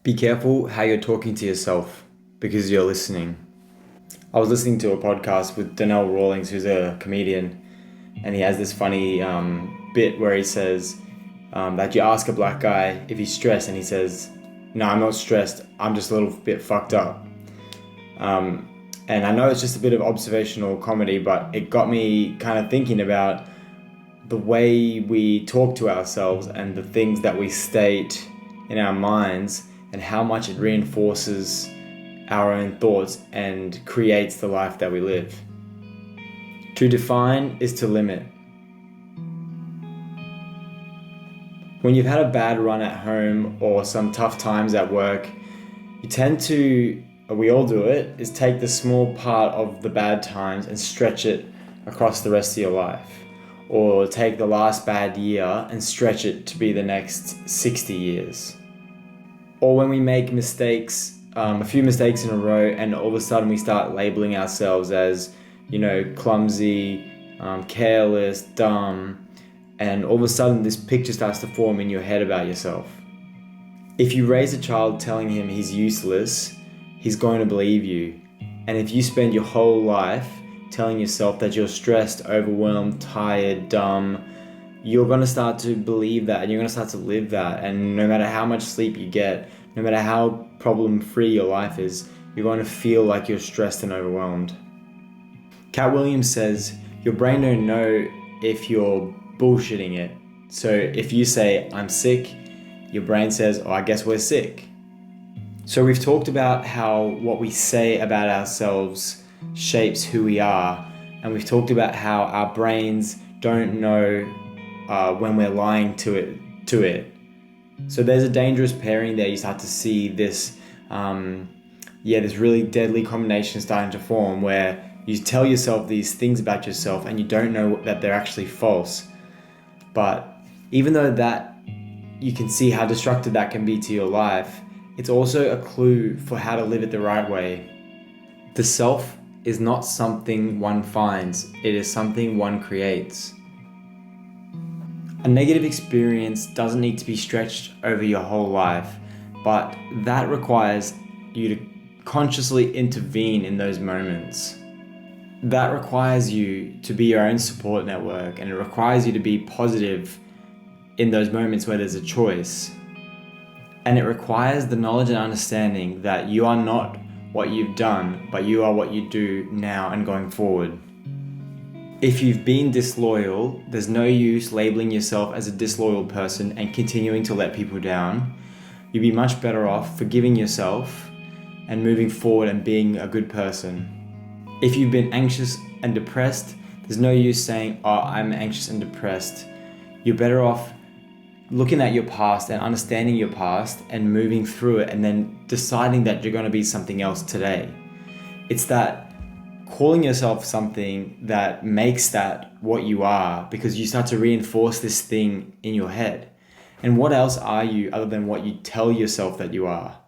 Be careful how you're talking to yourself because you're listening. I was listening to a podcast with Donnell Rawlings, who's a comedian, and he has this funny bit where he says that you ask a black guy if he's stressed, and he says, "No, I'm not stressed. I'm just a little bit fucked up." And I know it's just a bit of observational comedy, but it got me kind of thinking about the way we talk to ourselves and the things that we state in our minds and how much it reinforces our own thoughts and creates the life that we live. To define is to limit. When you've had a bad run at home or some tough times at work, you tend to, we all do it, is take the small part of the bad times and stretch it across the rest of your life. Or take the last bad year and stretch it to be the next 60 years. Or when we make mistakes, a few mistakes in a row, and all of a sudden we start labeling ourselves as, clumsy, careless, dumb, and all of a sudden this picture starts to form in your head about yourself. If you raise a child telling him he's useless, he's going to believe you. And if you spend your whole life telling yourself that you're stressed, overwhelmed, tired, dumb, you're going to start to believe that and you're going to start to live that. And no matter how much sleep you get, no matter how problem-free your life is, you're going to feel like you're stressed and overwhelmed. Cat Williams says, your brain don't know if you're bullshitting it. So if you say, I'm sick, your brain says, oh, I guess we're sick. So we've talked about how what we say about ourselves shapes who we are. And we've talked about how our brains don't know when we're lying to it. So there's a dangerous pairing there. You start to see this, this really deadly combination starting to form where you tell yourself these things about yourself and you don't know that they're actually false. But even though that you can see how destructive that can be to your life, it's also a clue for how to live it the right way. The self is not something one finds, it is something one creates. A negative experience doesn't need to be stretched over your whole life, but that requires you to consciously intervene in those moments. That requires you to be your own support network, and it requires you to be positive in those moments where there's a choice. And it requires the knowledge and understanding that you are not what you've done, but you are what you do now and going forward. If you've been disloyal, there's no use labeling yourself as a disloyal person and continuing to let people down. You'd be much better off forgiving yourself and moving forward and being a good person. If you've been anxious and depressed, there's no use saying, oh, I'm anxious and depressed. You're better off looking at your past and understanding your past and moving through it and then deciding that you're going to be something else today. It's that calling yourself something that makes that what you are, because you start to reinforce this thing in your head. And what else are you other than what you tell yourself that you are?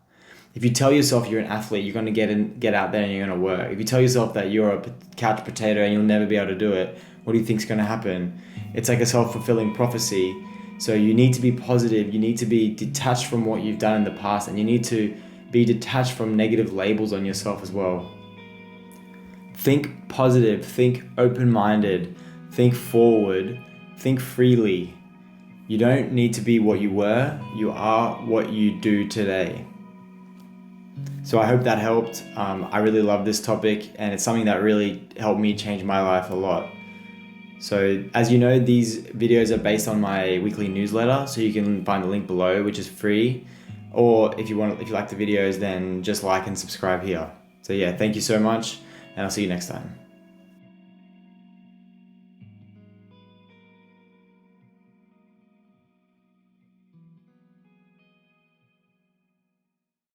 If you tell yourself you're an athlete, you're going to get out there and you're going to work. If you tell yourself that you're a couch potato and you'll never be able to do it, what do you think is going to happen? It's like a self-fulfilling prophecy. So you need to be positive. You need to be detached from what you've done in the past, and you need to be detached from negative labels on yourself as well. Think positive, think open-minded, think forward, think freely. You don't need to be what you were, you are what you do today. So I hope that helped. I really love this topic, and it's something that really helped me change my life a lot. So as you know, these videos are based on my weekly newsletter, so you can find the link below, which is free. Or if you like the videos, then just like and subscribe here. So yeah, thank you so much, and I'll see you next time.